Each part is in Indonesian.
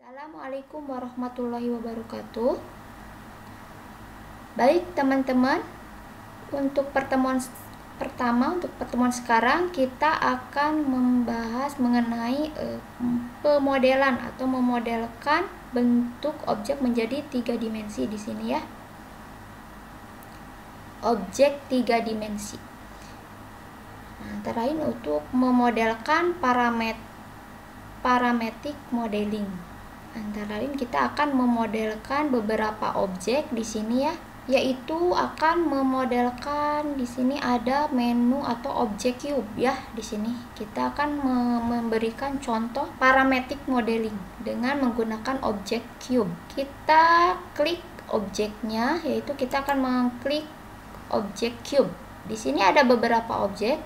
Assalamualaikum warahmatullahi wabarakatuh. Baik teman-teman, untuk pertemuan sekarang kita akan membahas mengenai pemodelan atau memodelkan bentuk objek menjadi 3 dimensi di sini ya. Objek 3 dimensi. Nah, antara lain untuk memodelkan parametric modeling. Antara lain kita akan memodelkan beberapa objek di sini ya, yaitu akan memodelkan di sini ada menu atau objek cube ya. Di sini kita akan memberikan contoh parametric modeling dengan menggunakan objek cube. Kita klik objeknya, yaitu kita akan mengklik objek cube. Di sini ada beberapa objek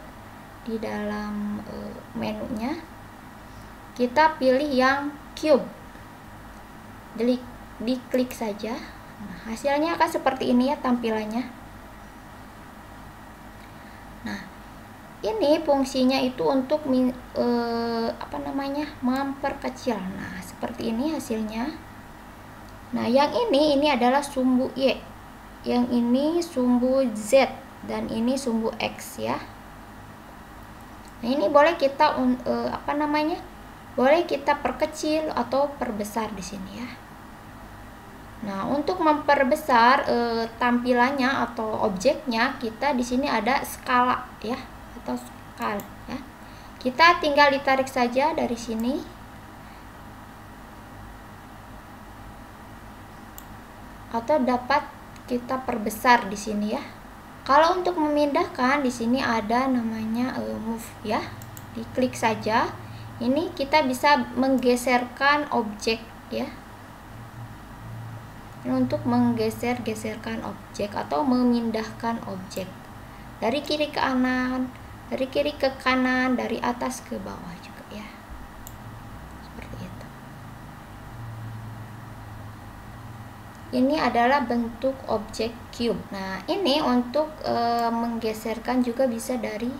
di dalam menunya. Kita pilih yang cube. Diklik saja. Nah, hasilnya akan seperti ini ya tampilannya. Nah, ini fungsinya itu untuk memperkecil. Nah, seperti ini hasilnya. Nah, yang ini adalah sumbu Y, yang ini sumbu Z, dan ini sumbu X ya. Nah, ini boleh kita boleh kita perkecil atau perbesar di sini ya. Nah, untuk memperbesar tampilannya atau objeknya, kita di sini ada skala ya, atau skala ya. Kita tinggal ditarik saja dari sini. Atau dapat kita perbesar di sini ya. Kalau untuk memindahkan di sini ada namanya move ya. Diklik saja. Ini kita bisa menggeserkan objek ya. Untuk menggeserkan objek atau memindahkan objek dari kiri ke kanan, dari atas ke bawah juga ya. Seperti itu. Ini adalah bentuk objek cube. Nah, ini untuk menggeserkan juga bisa dari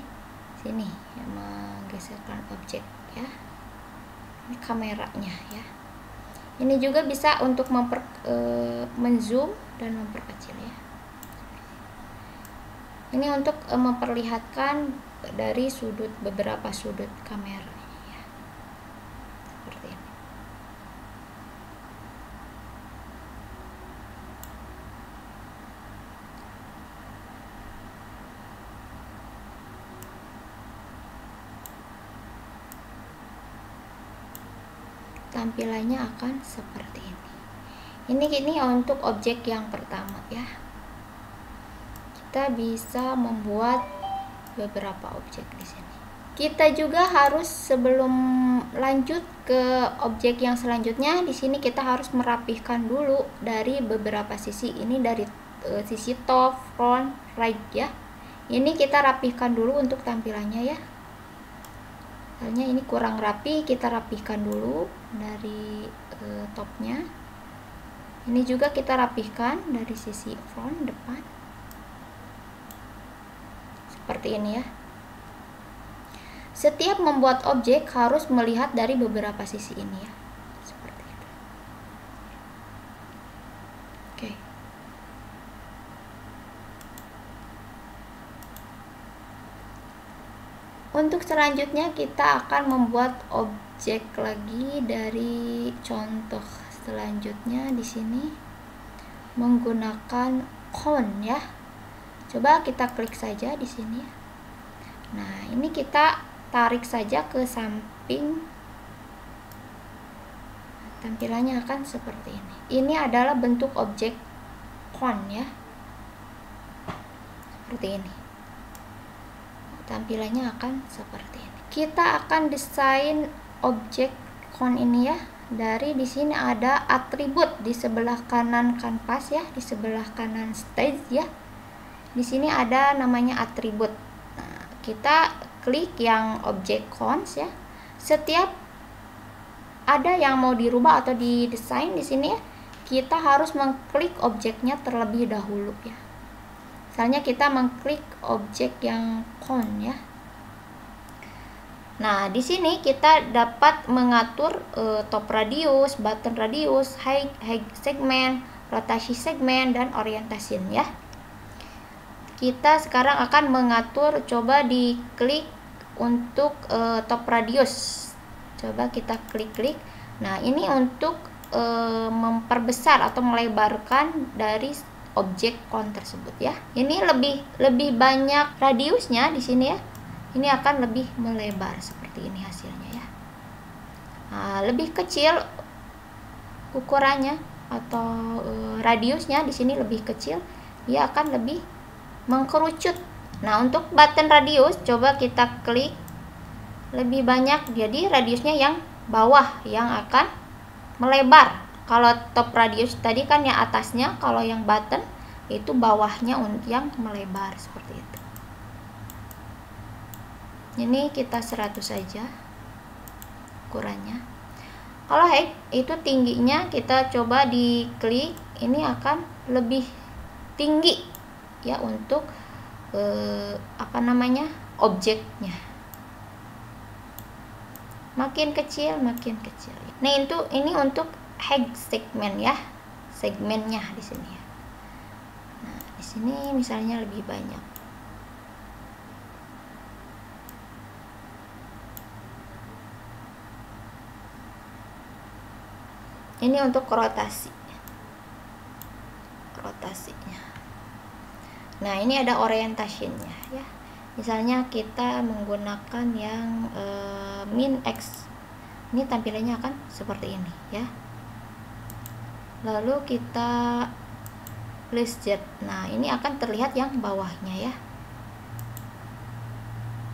sini ya, menggeserkan objek ya. Ini kameranya ya. Ini juga bisa untuk menzoom dan memperkecil ya. Ini untuk memperlihatkan dari beberapa sudut kamera ya. Seperti ini. Tampilannya akan seperti ini. Ini untuk objek yang pertama ya. Kita bisa membuat beberapa objek di sini. Kita juga harus, sebelum lanjut ke objek yang selanjutnya, di sini kita harus merapihkan dulu dari beberapa sisi. Ini dari sisi top, front, right ya. Ini kita rapihkan dulu untuk tampilannya ya. Misalnya ini kurang rapi, kita rapihkan dulu dari topnya. Ini juga kita rapihkan dari sisi front, depan. Seperti ini ya. Setiap membuat objek harus melihat dari beberapa sisi ini ya. Seperti itu. Oke. Untuk selanjutnya kita akan membuat objek lagi dari contoh selanjutnya di sini menggunakan cone ya. Coba kita klik saja di sini. Nah, ini kita tarik saja ke samping. Tampilannya akan seperti ini. Ini adalah bentuk objek cone ya. Seperti ini. Tampilannya akan seperti ini. Kita akan desain objek cone ini ya. Dari di sini ada atribut di sebelah kanan kanvas ya, di sebelah kanan stage ya. Di sini ada namanya atribut. Nah, kita klik yang objek cones ya. Setiap ada yang mau dirubah atau didesain di sini ya, kita harus mengklik objeknya terlebih dahulu ya. Misalnya kita mengklik objek yang cone ya. Nah, di sini kita dapat mengatur top radius, button radius, height segment, rotasi segmen, dan orientation ya. Kita sekarang akan mengatur, coba diklik untuk top radius. Coba kita klik-klik. Nah, ini untuk memperbesar atau melebarkan dari objek clone tersebut ya. Ini lebih banyak radiusnya di sini ya. Ini akan lebih melebar seperti ini hasilnya ya. Nah, lebih kecil ukurannya atau radiusnya di sini lebih kecil, dia akan lebih mengkerucut. Nah, untuk button radius coba kita klik lebih banyak, jadi radiusnya yang bawah yang akan melebar. Kalau top radius tadi kan yang atasnya, kalau yang button itu bawahnya yang melebar seperti itu. Ini kita 100 saja ukurannya. Kalau height itu tingginya kita coba diklik, ini akan lebih tinggi ya untuk objeknya. Makin kecil makin kecil. Nah, ini untuk height segment ya, segmennya di sini ya. Nah, di sini misalnya lebih banyak. Ini untuk rotasinya. Nah, ini ada orientationnya ya. Misalnya kita menggunakan yang min X. Ini tampilannya akan seperti ini ya. Lalu kita plus Z. Nah, ini akan terlihat yang bawahnya ya.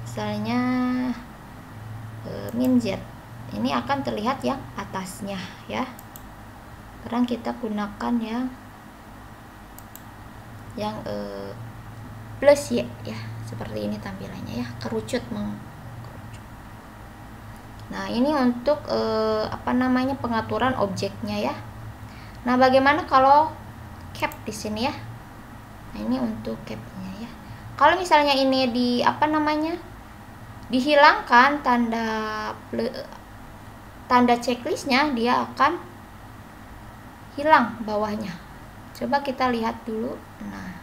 Misalnya min Z. Ini akan terlihat yang atasnya ya. Sekarang kita gunakan yang plus Y ya, seperti ini tampilannya ya, kerucut. Nah, ini untuk pengaturan objeknya ya. Nah, bagaimana kalau cap di sini ya? Nah, ini untuk capnya ya. Kalau misalnya ini dihilangkan tanda checklistnya, dia akan hilang bawahnya. Coba kita lihat dulu. Nah,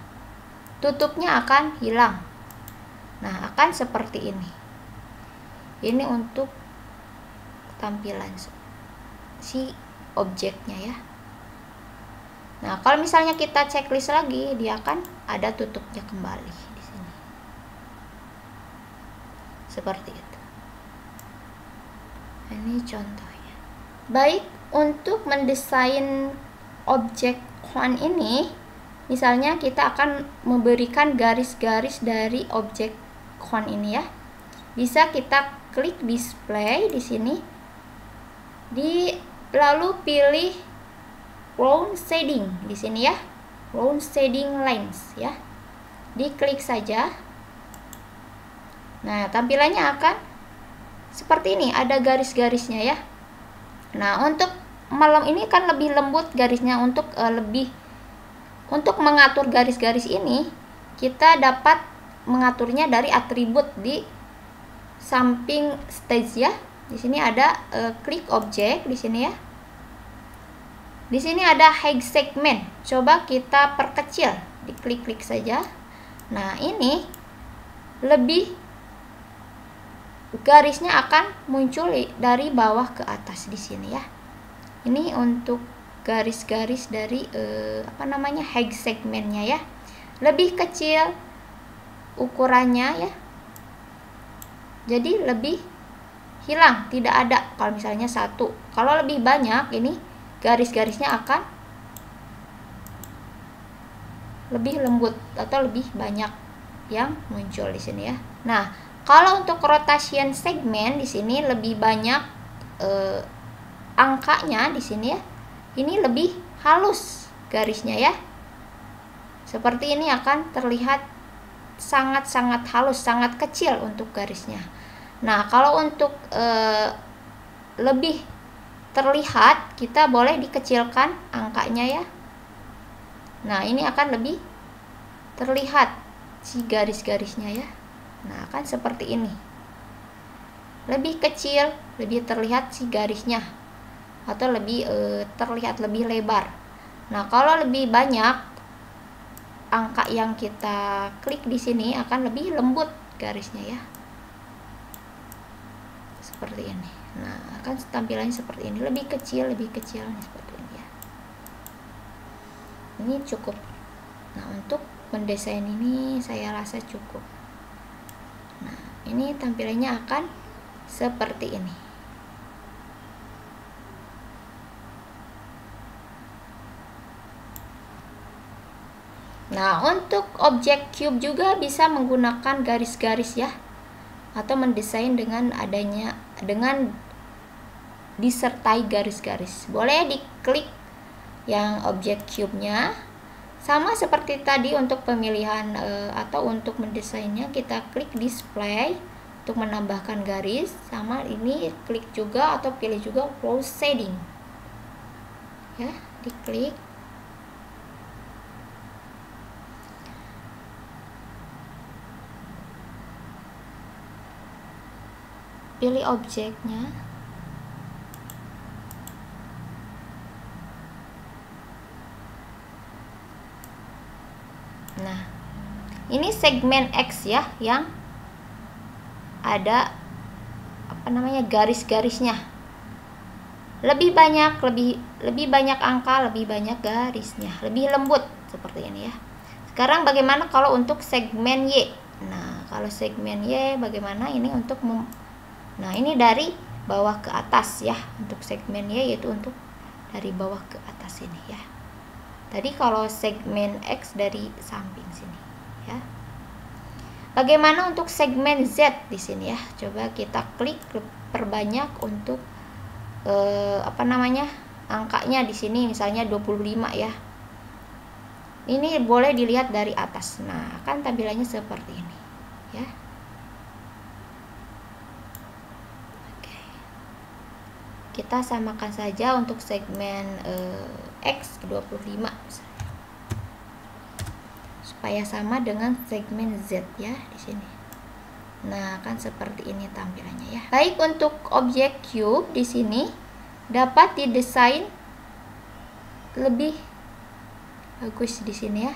tutupnya akan hilang. Nah, akan seperti ini. Ini untuk tampilan si objeknya ya. Nah, kalau misalnya kita checklist lagi, dia akan ada tutupnya kembali di sini. Seperti itu. Ini contohnya. Baik, untuk mendesain objek clone ini, misalnya kita akan memberikan garis-garis dari objek clone ini ya. Bisa kita klik display di sini. Lalu pilih round shading di sini ya. Round shading lines ya. Diklik saja. Nah, tampilannya akan seperti ini, ada garis-garisnya ya. Nah, untuk malam ini kan lebih lembut garisnya. Untuk mengatur garis-garis ini, kita dapat mengaturnya dari atribut di samping stage ya. Di sini ada klik objek di sini ya. Di sini ada height segment. Coba kita perkecil, diklik-klik saja. Nah, ini lebih garisnya akan muncul dari bawah ke atas di sini ya. Ini untuk garis-garis dari height segmentnya ya. Lebih kecil ukurannya ya. Jadi lebih hilang, tidak ada kalau misalnya satu. Kalau lebih banyak, ini garis-garisnya akan lebih lembut atau lebih banyak yang muncul di sini ya. Nah, kalau untuk rotation segment di sini lebih banyak angkanya di sini ya. Ini lebih halus garisnya ya. Seperti ini akan terlihat sangat-sangat halus, sangat kecil untuk garisnya. Nah, kalau untuk lebih terlihat, kita boleh dikecilkan angkanya ya. Nah, ini akan lebih terlihat si garis-garisnya ya. Nah, akan seperti ini. lebih kecil, lebih terlihat si garisnya, atau lebih terlihat lebih lebar. Nah, kalau lebih banyak angka yang kita klik di sini akan lebih lembut garisnya ya. Seperti ini. Nah, akan tampilannya seperti ini, lebih kecil seperti ini ya. Ini cukup. Nah, untuk mendesain ini saya rasa cukup. Nah, ini tampilannya akan seperti ini. Nah, untuk objek cube juga bisa menggunakan garis-garis ya, atau mendesain dengan disertai garis-garis. Boleh diklik yang objek cube-nya. Sama seperti tadi untuk pemilihan atau untuk mendesainnya, kita klik display untuk menambahkan garis. Sama ini klik juga atau pilih juga close shading ya, diklik. Pilih objeknya. Nah, ini segmen X ya, yang ada garis-garisnya. Lebih banyak angka, lebih banyak garisnya, lebih lembut seperti ini ya. Sekarang bagaimana kalau untuk segmen Y? Nah, kalau segmen Y bagaimana ini untuk nah, ini dari bawah ke atas ya. Untuk segmen Y yaitu untuk dari bawah ke atas ini ya. Tadi kalau segmen X dari samping sini ya. Bagaimana untuk segmen Z di sini ya? Coba kita klik perbanyak untuk angkanya di sini, misalnya 25 ya. Ini boleh dilihat dari atas. Nah, akan tampilannya seperti ini ya. Oke. Kita samakan saja untuk segmen X 25 misalnya, supaya sama dengan segmen Z ya di sini. Nah, kan seperti ini tampilannya ya. Baik, untuk objek cube di sini dapat didesain lebih bagus di sini ya.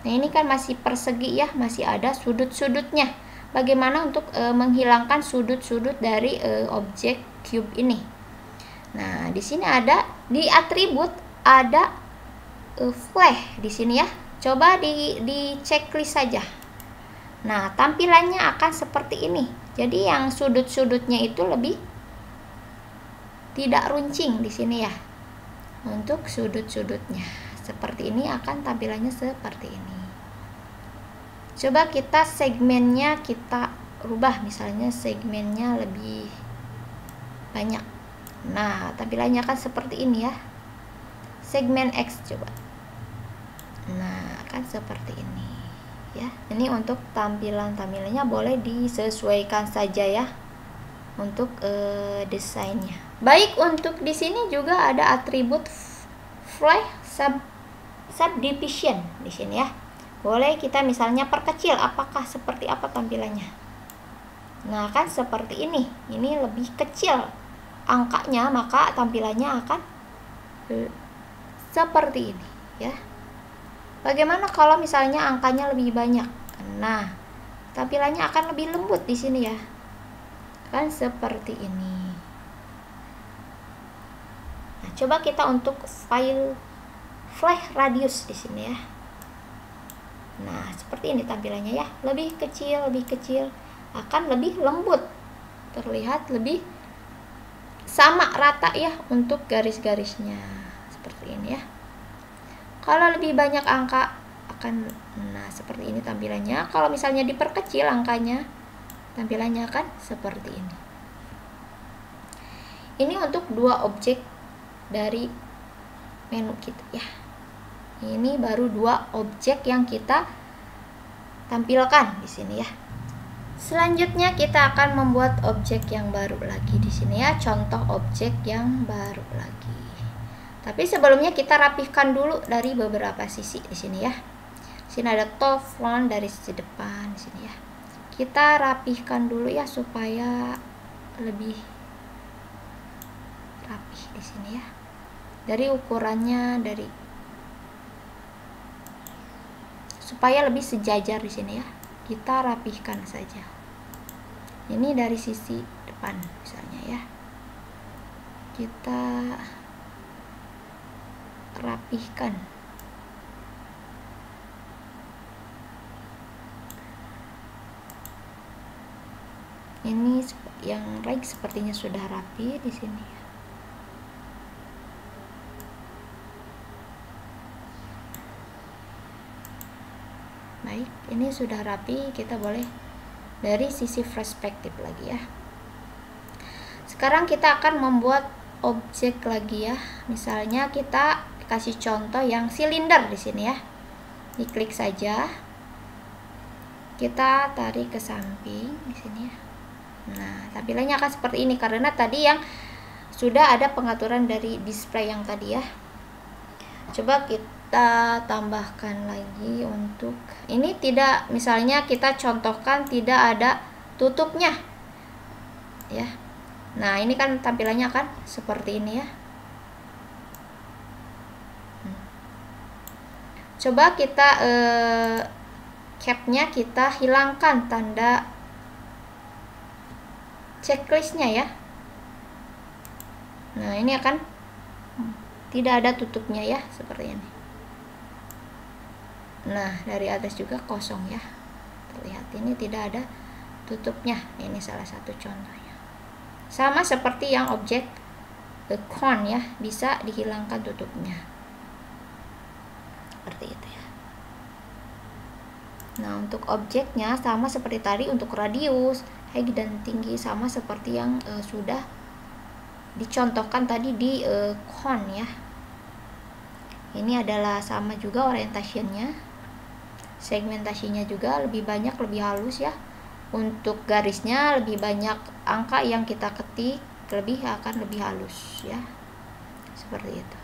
Nah, ini kan masih persegi ya, masih ada sudut-sudutnya. Bagaimana untuk menghilangkan sudut-sudut dari objek cube ini? Nah, di sini ada di atribut ada flash di sini ya. Coba di checklist saja. Nah, tampilannya akan seperti ini. Jadi yang sudut-sudutnya itu lebih tidak runcing di sini ya. Untuk sudut-sudutnya seperti ini akan tampilannya seperti ini. Coba kita segmennya kita rubah, misalnya segmennya lebih banyak. Nah, tampilannya akan seperti ini ya. Segmen X coba. Nah, akan seperti ini ya. Ini untuk tampilannya boleh disesuaikan saja ya untuk desainnya. Baik, untuk di sini juga ada atribut flash subdivision di sini ya. Boleh kita misalnya perkecil, apakah seperti apa tampilannya. Nah, kan seperti ini. Ini lebih kecil angkanya, maka tampilannya akan seperti ini ya. Bagaimana kalau misalnya angkanya lebih banyak? Nah, tampilannya akan lebih lembut di sini ya. Kan seperti ini. Nah, coba kita untuk file flash radius di sini ya. Nah, seperti ini tampilannya ya. Lebih kecil akan lebih lembut. Terlihat lebih sama rata ya untuk garis-garisnya. Seperti ini ya. Kalau lebih banyak angka akan seperti ini tampilannya. Kalau misalnya diperkecil angkanya, tampilannya akan seperti ini. Ini untuk dua objek dari menu kita ya. Ini baru dua objek yang kita tampilkan di sini ya. Selanjutnya kita akan membuat objek yang baru lagi di sini ya. Contoh objek yang baru lagi. Tapi sebelumnya kita rapihkan dulu dari beberapa sisi di sini ya. Sini ada top, front, dari sisi depan di sini ya. Kita rapihkan dulu ya supaya lebih rapih di sini ya. Dari ukurannya, dari supaya lebih sejajar di sini ya, kita rapihkan saja. Ini dari sisi depan misalnya ya, kita rapihkan. Ini yang right sepertinya sudah rapi di sini ya. Baik, ini sudah rapi, kita boleh dari sisi perspektif lagi ya. Sekarang kita akan membuat objek lagi ya. Misalnya kita kasih contoh yang silinder di sini ya. Diklik saja. Kita tarik ke samping di sini ya. Nah, tampilannya akan seperti ini karena tadi yang sudah ada pengaturan dari display yang tadi ya. Coba kita tambahkan lagi untuk ini, tidak, misalnya kita contohkan tidak ada tutupnya ya. Nah, ini kan tampilannya akan seperti ini ya. Coba kita capnya kita hilangkan tanda checklistnya ya. Nah, ini akan tidak ada tutupnya ya, seperti ini. Nah, dari atas juga kosong ya, terlihat ini tidak ada tutupnya. Ini salah satu contohnya. Sama seperti yang objek cone ya, bisa dihilangkan tutupnya seperti itu ya. Nah, untuk objeknya sama seperti tadi, untuk radius, height dan tinggi sama seperti yang sudah dicontohkan tadi di cone ya. Ini adalah sama juga orientationnya, segmentasinya juga lebih banyak, lebih halus ya. Untuk garisnya lebih banyak angka yang kita ketik, akan lebih halus ya, seperti itu.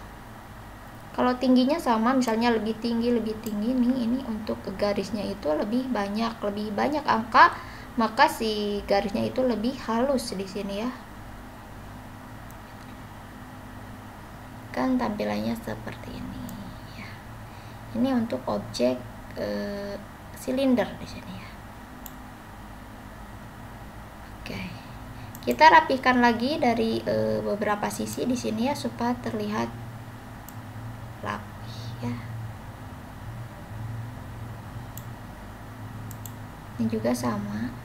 Kalau tingginya sama, misalnya lebih tinggi nih, ini untuk garisnya itu lebih banyak angka, maka si garisnya itu lebih halus di sini ya. Kan tampilannya seperti ini ya. Ini untuk objek silinder di sini ya. Oke, kita rapihkan lagi dari beberapa sisi di sini ya, supaya terlihat rapi ya. Ini juga sama.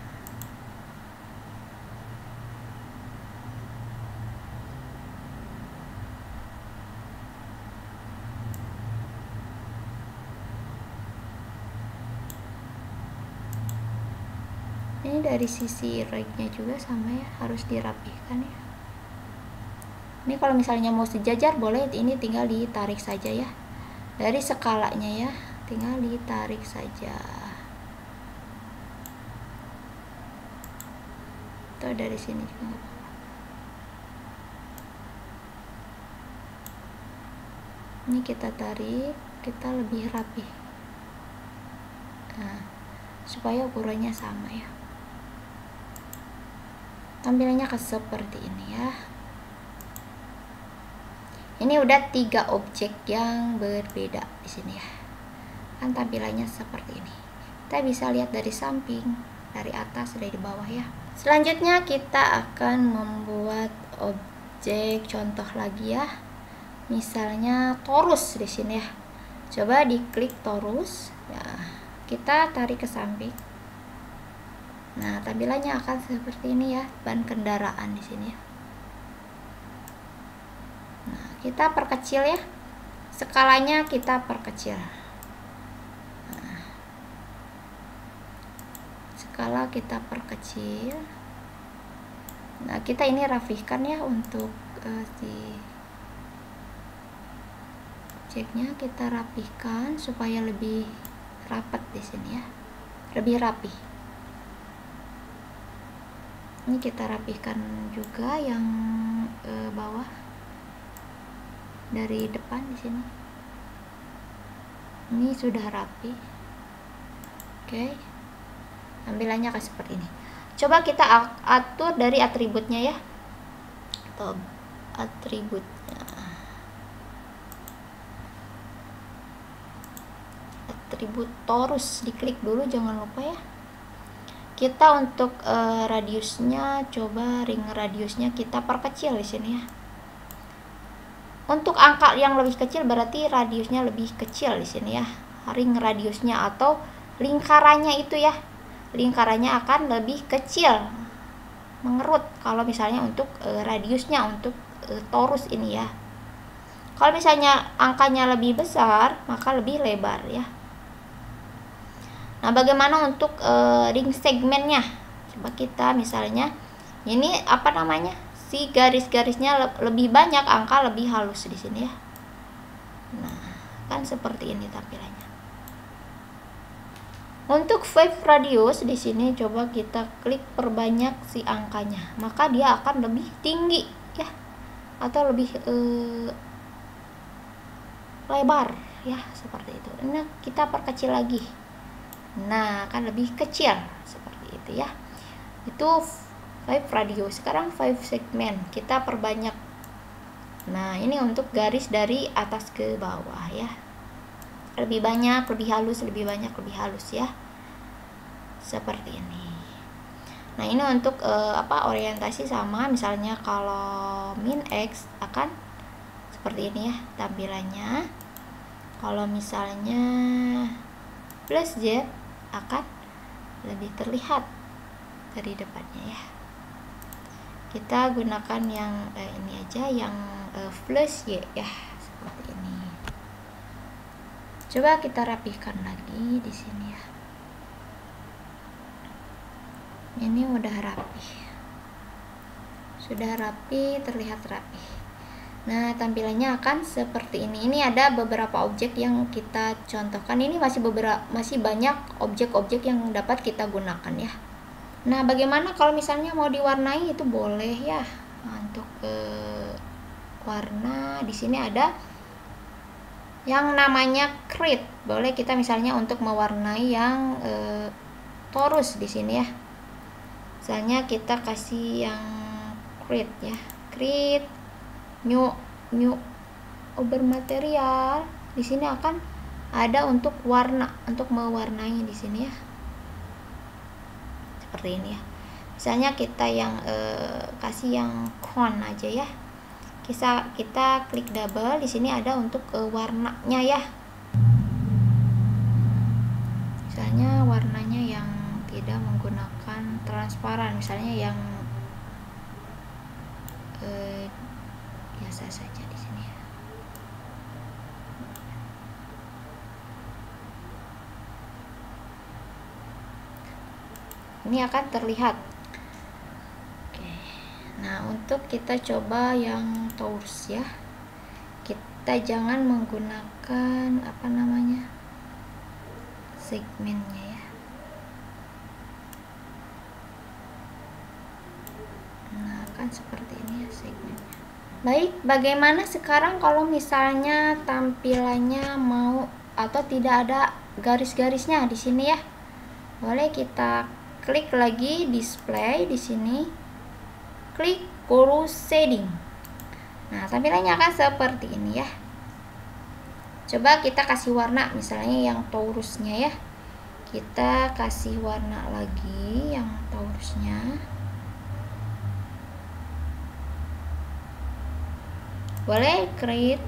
Ini dari sisi right-nya juga sama ya, harus dirapihkan ya. Ini kalau misalnya mau sejajar boleh, ini tinggal ditarik saja ya. Dari skalanya ya, tinggal ditarik saja. Atau dari sini juga. Ini kita tarik, kita lebih rapi. Nah, supaya ukurannya sama ya. Tampilannya seperti ini ya. Ini udah 3 objek yang berbeda di sini ya. Kan tampilannya seperti ini. Kita bisa lihat dari samping, dari atas, dari bawah ya. Selanjutnya kita akan membuat objek contoh lagi ya. Misalnya torus di sini ya. Coba diklik torus. Ya, kita tarik ke samping. Nah, tampilannya akan seperti ini ya, ban kendaraan di sini ya. Nah, kita perkecil ya. Skalanya kita perkecil. Nah, skala kita perkecil. Nah, kita ini rapihkan ya untuk si objeknya, kita rapihkan supaya lebih rapat di sini ya. Lebih rapi. Ini kita rapihkan juga yang bawah dari depan di sini. Ini sudah rapi. Oke. Tampilannya kayak seperti ini. Coba kita atur dari atributnya ya, atau atributnya, atribut torus, diklik dulu jangan lupa ya. Kita untuk radiusnya, coba ring radiusnya kita perkecil di sini ya. Untuk angka yang lebih kecil berarti radiusnya lebih kecil di sini ya, ring radiusnya atau lingkarannya itu ya, lingkarannya akan lebih kecil, mengerut kalau misalnya untuk radiusnya untuk torus ini ya. Kalau misalnya angkanya lebih besar maka lebih lebar ya. Nah, bagaimana untuk ring segmennya? Coba kita misalnya ini apa namanya, si garis-garisnya lebih banyak, angka lebih halus di sini ya. Nah, kan seperti ini tampilannya. Untuk wave radius di sini coba kita klik perbanyak si angkanya, maka dia akan lebih tinggi ya, atau lebih lebar ya, seperti itu. Nah, kita perkecil lagi. Nah, akan lebih kecil seperti itu ya. Itu wave radius. Sekarang wave segment kita perbanyak. Nah, ini untuk garis dari atas ke bawah ya. Lebih banyak, lebih halus, lebih banyak, lebih halus ya. Seperti ini. Nah, ini untuk orientasi sama, misalnya kalau min X akan seperti ini ya tampilannya. Kalau misalnya plus Z akan lebih terlihat dari depannya ya. Kita gunakan yang ini aja, yang plus Y ya, seperti ini. Coba kita rapihkan lagi di sini ya. Ini udah rapi, sudah rapi, terlihat rapi. Nah, tampilannya akan seperti ini. Ini ada beberapa objek yang kita contohkan. Ini masih banyak objek-objek yang dapat kita gunakan ya. Nah, bagaimana kalau misalnya mau diwarnai, itu boleh ya. Nah, untuk warna di sini ada yang namanya create. Boleh kita misalnya untuk mewarnai yang torus di sini ya. Misalnya kita kasih yang create ya. Create new over material. Di sini akan ada untuk warna, untuk mewarnai di sini ya. Seperti ini ya. Misalnya kita yang kasih yang cone aja ya. Kita klik double, di sini ada untuk warnanya ya. Misalnya warnanya yang tidak menggunakan transparan, misalnya yang biasa saja di sini ya. Ini akan terlihat. Oke. Nah, untuk kita coba yang torus ya. Kita jangan menggunakan apa namanya, segmennya ya. Nah, akan seperti ini ya segmennya. Baik, bagaimana sekarang kalau misalnya tampilannya mau atau tidak ada garis-garisnya di sini ya? Boleh kita klik lagi display di sini. Klik color shading. Nah, tampilannya akan seperti ini ya. Coba kita kasih warna, misalnya yang torusnya ya. Kita kasih warna lagi yang torusnya. Boleh create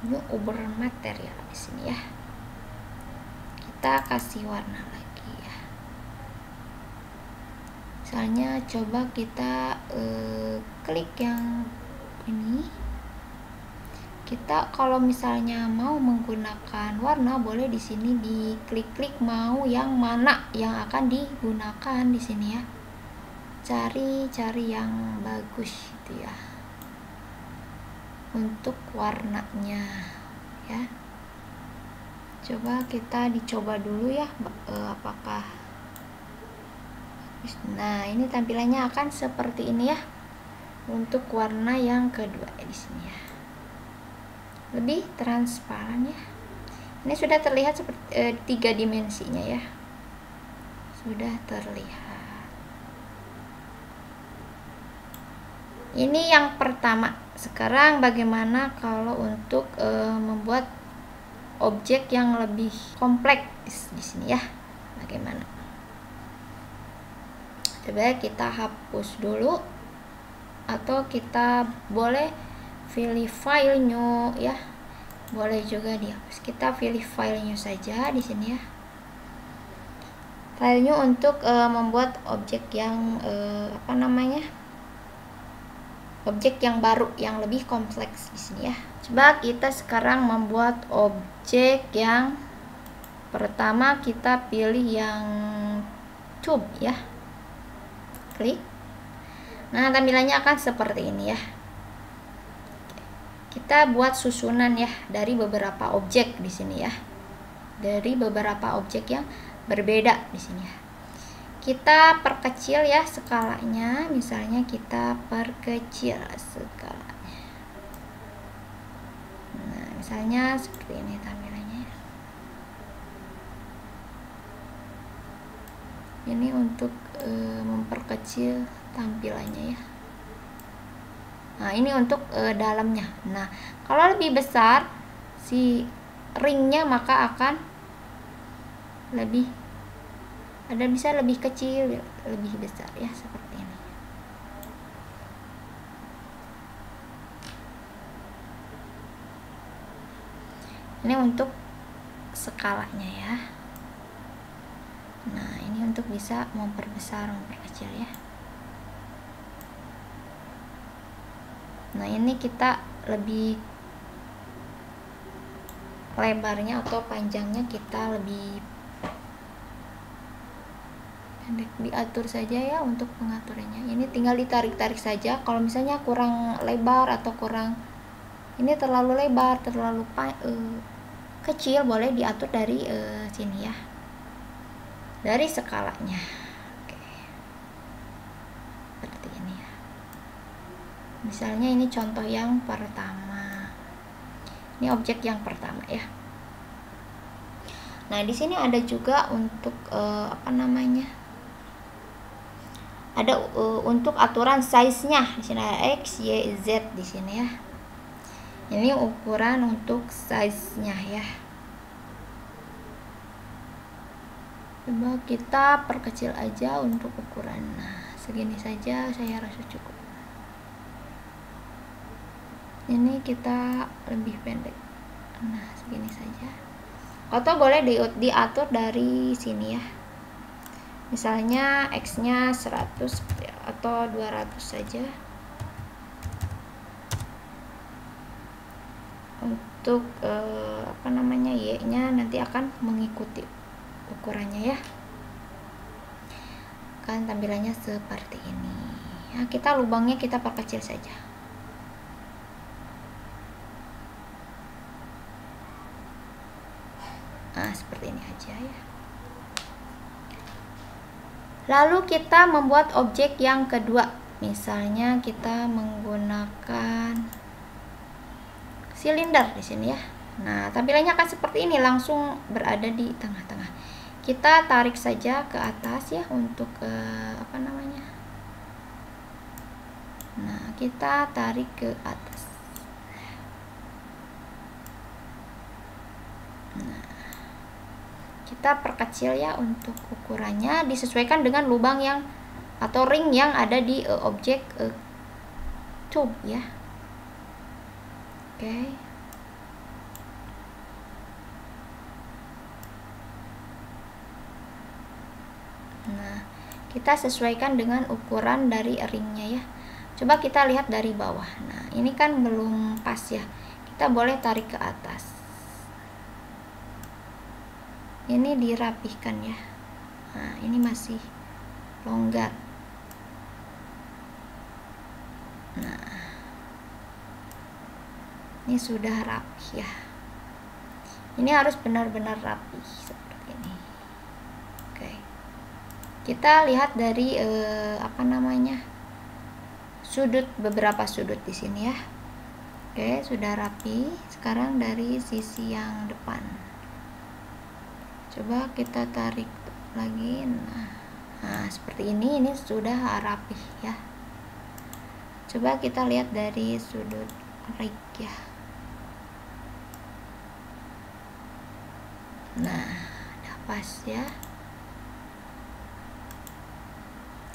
new over material di sini ya. Kita kasih warna lagi ya. Misalnya coba kita klik yang ini. Kita kalau misalnya mau menggunakan warna, boleh di sini diklik-klik mau yang mana yang akan digunakan di sini ya. Cari yang bagus gitu ya untuk warnanya ya. Coba kita dicoba dulu ya, apakah. Nah, ini tampilannya akan seperti ini ya untuk warna yang kedua di sini ya, lebih transparan ya. Ini sudah terlihat seperti 3 dimensinya ya, sudah terlihat. Ini yang pertama. Sekarang bagaimana kalau untuk membuat objek yang lebih kompleks di sini ya? Bagaimana? Coba kita hapus dulu, atau kita boleh pilih file new ya. Boleh juga dihapus. Kita pilih file new saja di sini ya. File new untuk membuat objek yang objek yang baru, yang lebih kompleks di sini ya. Coba kita sekarang membuat objek yang pertama, kita pilih yang tube ya. Klik. Nah, tampilannya akan seperti ini ya. Kita buat susunan ya dari beberapa objek di sini ya. Dari beberapa objek yang berbeda di sini ya. Kita perkecil ya skalanya, misalnya kita perkecil skalanya. Nah, misalnya seperti ini tampilannya. Ini untuk memperkecil tampilannya ya. Nah, ini untuk dalamnya. Nah, kalau lebih besar si ringnya, maka akan bisa lebih kecil, lebih besar ya, seperti ini. Ini untuk skalanya ya. Nah, ini untuk bisa memperbesar, memperkecil ya. Nah, ini kita lebih lebarnya atau panjangnya kita lebih pendek, diatur saja ya untuk pengaturannya. Ini tinggal ditarik-tarik saja. Kalau misalnya kurang lebar atau kurang ini terlalu lebar, terlalu kecil, boleh diatur dari sini ya, dari skalanya. Oke, seperti ini ya. Misalnya ini contoh yang pertama. Ini objek yang pertama ya. Nah, di sini ada juga untuk ada untuk aturan size-nya. Di sini ada X, Y, Z di sini ya. Ini ukuran untuk size-nya ya. Coba kita perkecil aja untuk ukuran. Nah, segini saja saya rasa cukup. Ini kita lebih pendek. Nah, segini saja. Atau boleh diatur dari sini ya. Misalnya X-nya 100 atau 200 saja. Untuk Y-nya nanti akan mengikuti ukurannya ya. Kan tampilannya seperti ini. Ya, kita lubangnya kita perkecil saja. Nah, seperti ini aja ya. Lalu kita membuat objek yang kedua. Misalnya kita menggunakan silinder di sini ya. Nah, tampilannya akan seperti ini, langsung berada di tengah-tengah. Kita tarik saja ke atas ya untuk Nah, kita tarik ke atas. Nah, kita perkecil ya untuk ukurannya, disesuaikan dengan lubang yang atau ring yang ada di objek tube ya. Oke. Nah, kita sesuaikan dengan ukuran dari ringnya ya. Coba kita lihat dari bawah. Nah, ini kan belum pas ya. Kita boleh tarik ke atas. Ini dirapihkan ya. Nah, ini masih longgar. Nah, ini sudah rapi ya. Ini harus benar-benar rapi seperti ini. Oke. Kita lihat dari sudut, beberapa sudut di sini ya. Oke, sudah rapi. Sekarang dari sisi yang depan. Coba kita tarik lagi. Nah seperti ini sudah rapih ya. Coba kita lihat dari sudut right ya. Nah udah pas ya.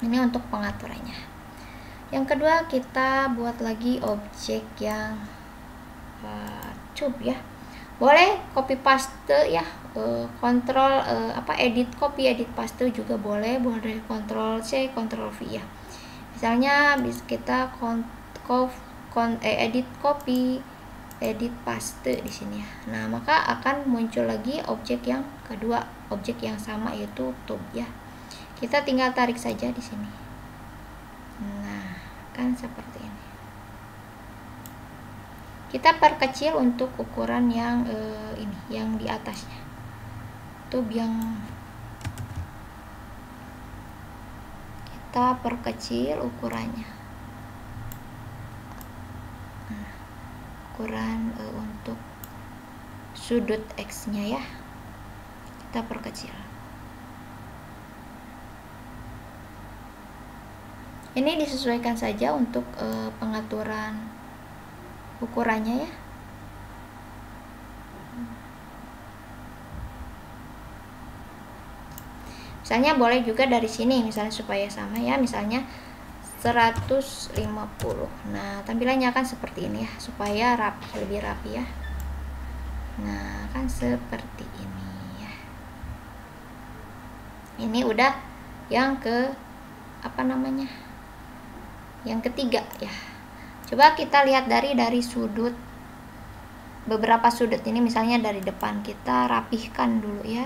Ini untuk pengaturannya. Yang kedua, kita buat lagi objek yang tube ya. Boleh copy paste ya, kontrol edit copy, edit paste juga boleh kontrol C, kontrol V ya. Misalnya kita edit copy, edit paste di sini ya. Nah maka akan muncul lagi objek yang kedua, objek yang sama yaitu tube ya. Kita tinggal tarik saja di sini. Nah kan seperti ini. Kita perkecil untuk ukuran yang ini, yang di atasnya. Tube yang kita perkecil ukurannya. Nah, ukuran untuk sudut X-nya ya. Kita perkecil. Ini disesuaikan saja untuk pengaturan ukurannya ya. Misalnya boleh juga dari sini misalnya supaya sama ya, misalnya 150. Nah tampilannya akan seperti ini ya, supaya rapi, lebih rapi ya. Nah kan seperti ini ya. Ini udah yang ke yang ketiga ya. Coba kita lihat dari sudut, beberapa sudut ini, misalnya dari depan kita rapihkan dulu ya.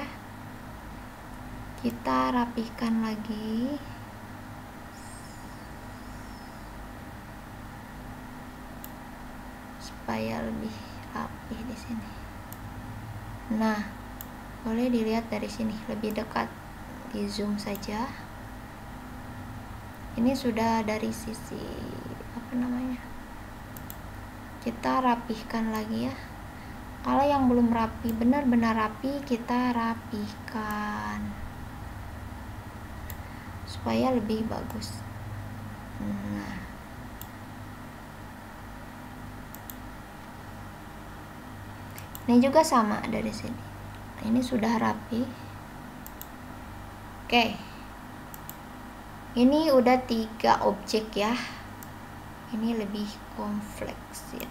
Kita rapihkan lagi. Supaya lebih rapih di sini. Nah, boleh dilihat dari sini lebih dekat, di zoom saja. Ini sudah dari sisi kita rapihkan lagi ya. Kalau yang belum rapi, benar-benar rapi, kita rapihkan supaya lebih bagus. Nah ini juga sama dari sini. Ini sudah rapi. Oke, ini udah 3 objek ya. Ini lebih kompleks ya.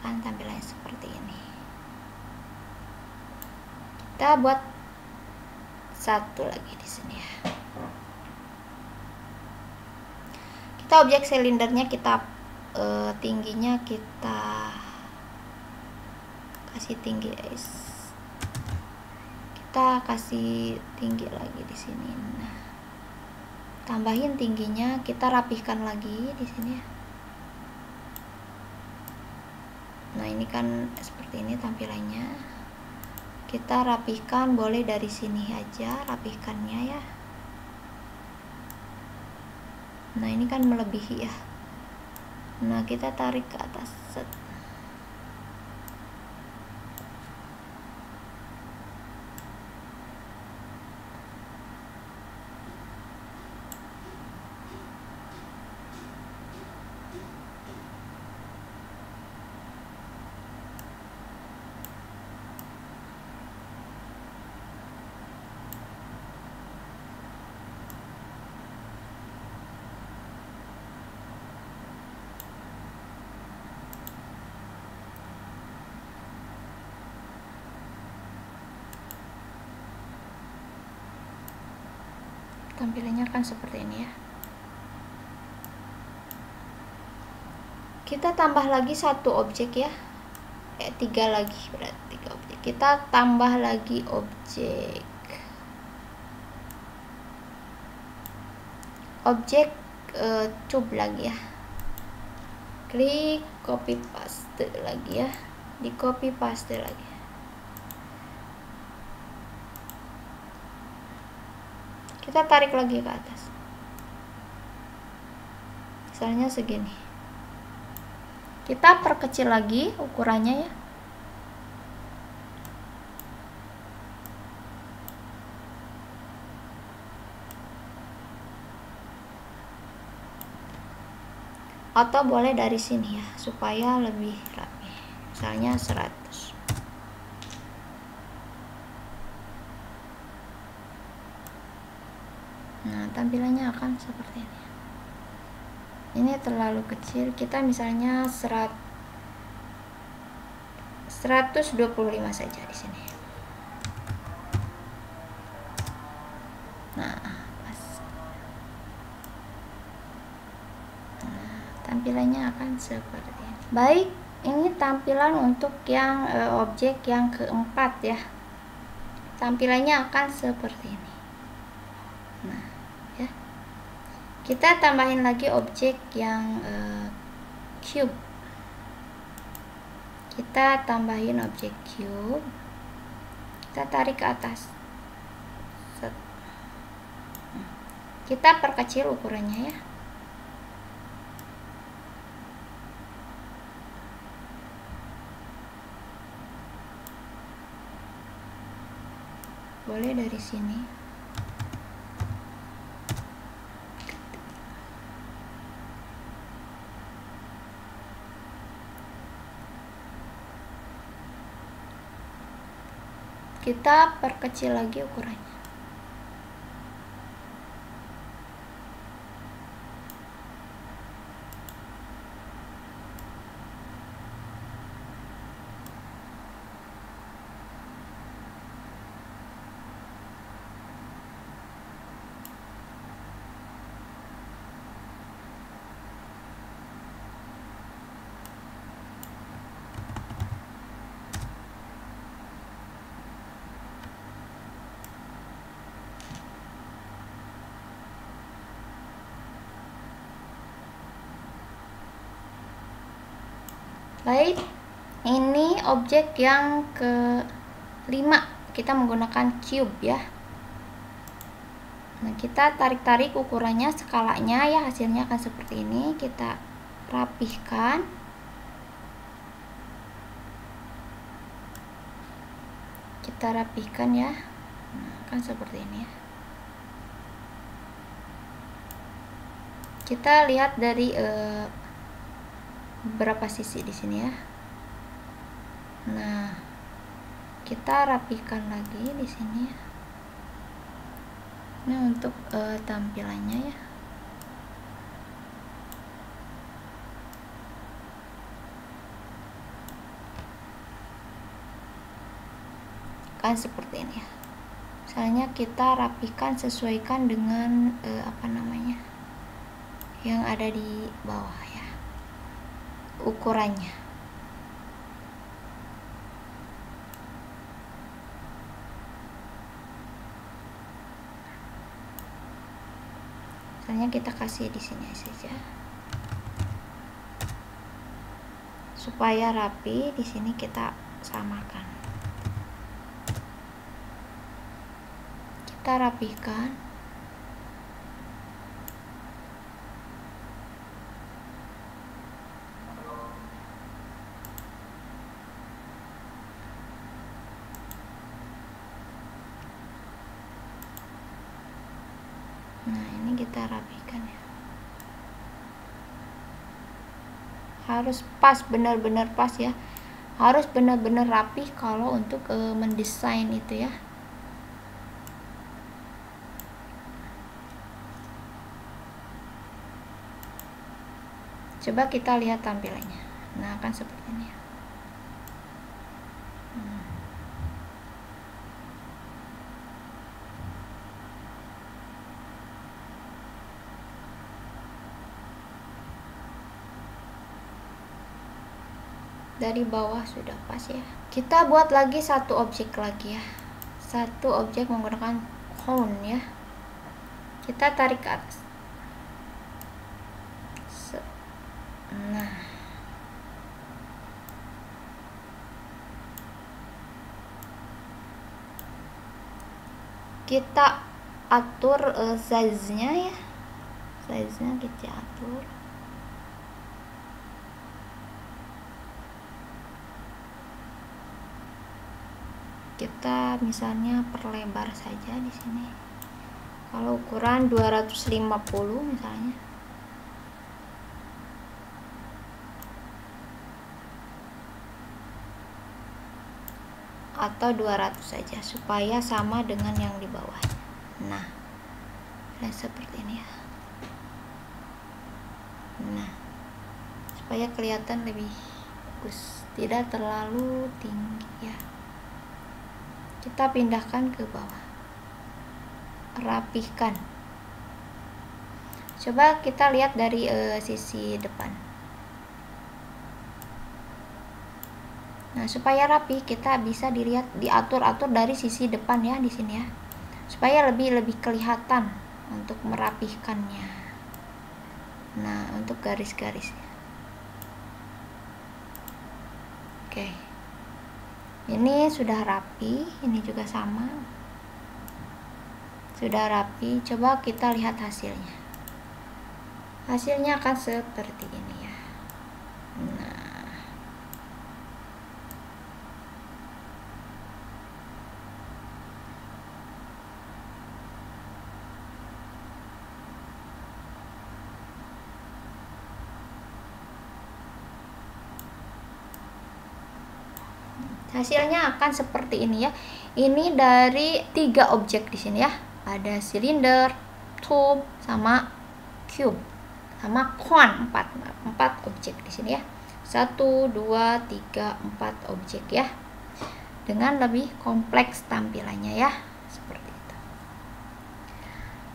Kan tampilannya seperti ini. Kita buat satu lagi di sini ya. Kita objek silindernya kita tingginya kita kasih tinggi guys. Kita kasih tinggi lagi di sini. Nah, tambahin tingginya, kita rapihkan lagi di sini ya. Nah ini kan seperti ini tampilannya. Kita rapihkan, boleh dari sini aja rapihkannya ya. Nah ini kan melebihi ya. Nah kita tarik ke atas. Set. Tampilannya kan seperti ini ya. Kita tambah lagi satu objek ya. 3 lagi, berarti 3 objek. Kita tambah lagi objek tube lagi ya. Klik copy paste lagi ya. Di copy paste lagi. Kita tarik lagi ke atas. Misalnya segini. Kita perkecil lagi ukurannya ya. atau boleh dari sini ya, supaya lebih rapi. Misalnya 100. Nah, tampilannya akan seperti ini. Ini terlalu kecil, kita misalnya 125 saja di sini. Nah, pas. Nah, tampilannya akan seperti ini. Baik, ini tampilan untuk yang objek yang keempat ya. Tampilannya akan seperti ini. Nah, ya. Kita tambahin lagi objek yang cube. Kita tambahin objek cube, kita tarik ke atas, kita perkecil ukurannya ya. Boleh dari sini. Kita perkecil lagi ukurannya. Baik, ini objek yang ke-5, kita menggunakan cube ya. Nah, kita tarik-tarik ukurannya, skalanya ya, hasilnya akan seperti ini. Kita rapihkan. Kita rapihkan ya. Nah, akan seperti ini ya. Kita lihat dari beberapa sisi di sini ya. Nah, kita rapihkan lagi di sini ya. Ini untuk tampilannya ya. Kan seperti ini ya. Misalnya kita rapihkan, sesuaikan dengan apa namanya, yang ada di bawah ya, ukurannya. Misalnya kita kasih di sini saja supaya rapi. Di sini kita samakan, kita rapihkan. Nah, ini kita rapihkan ya. Harus pas, benar-benar pas ya. Harus benar-benar rapih kalau untuk mendesain itu ya. Coba kita lihat tampilannya. Nah, akan seperti ini ya. Dari bawah sudah pas ya. Kita buat lagi satu objek lagi ya. Satu objek menggunakan cone ya. Kita tarik ke atas. Nah, kita atur size-nya ya. Size-nya kita atur. Kita misalnya perlebar saja di sini. Kalau ukuran 250 misalnya. atau 200 saja supaya sama dengan yang di bawah. Nah, seperti ini ya. Nah, supaya kelihatan lebih bagus, tidak terlalu tinggi ya. Kita pindahkan ke bawah, rapihkan. Coba kita lihat dari sisi depan. Nah, supaya rapi kita bisa dilihat, diatur-atur dari sisi depan ya di sini ya, supaya lebih kelihatan untuk merapihkannya. Nah, untuk garis-garisnya. Oke. Ini sudah rapi, ini juga sama. Sudah rapi, coba kita lihat hasilnya. Hasilnya akan seperti ini ya. Nah, hasilnya akan seperti ini ya. Ini dari 3 objek di sini ya. Ada silinder, tube, sama cube, sama cone. 4 objek di sini ya. 1, 2, 3, 4 objek ya. Dengan lebih kompleks tampilannya ya. Seperti itu.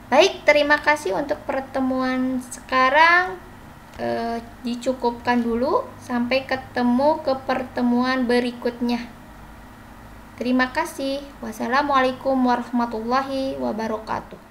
Baik, terima kasih untuk pertemuan sekarang. Dicukupkan dulu, sampai ketemu ke pertemuan berikutnya. Terima kasih. Wassalamualaikum warahmatullahi wabarakatuh.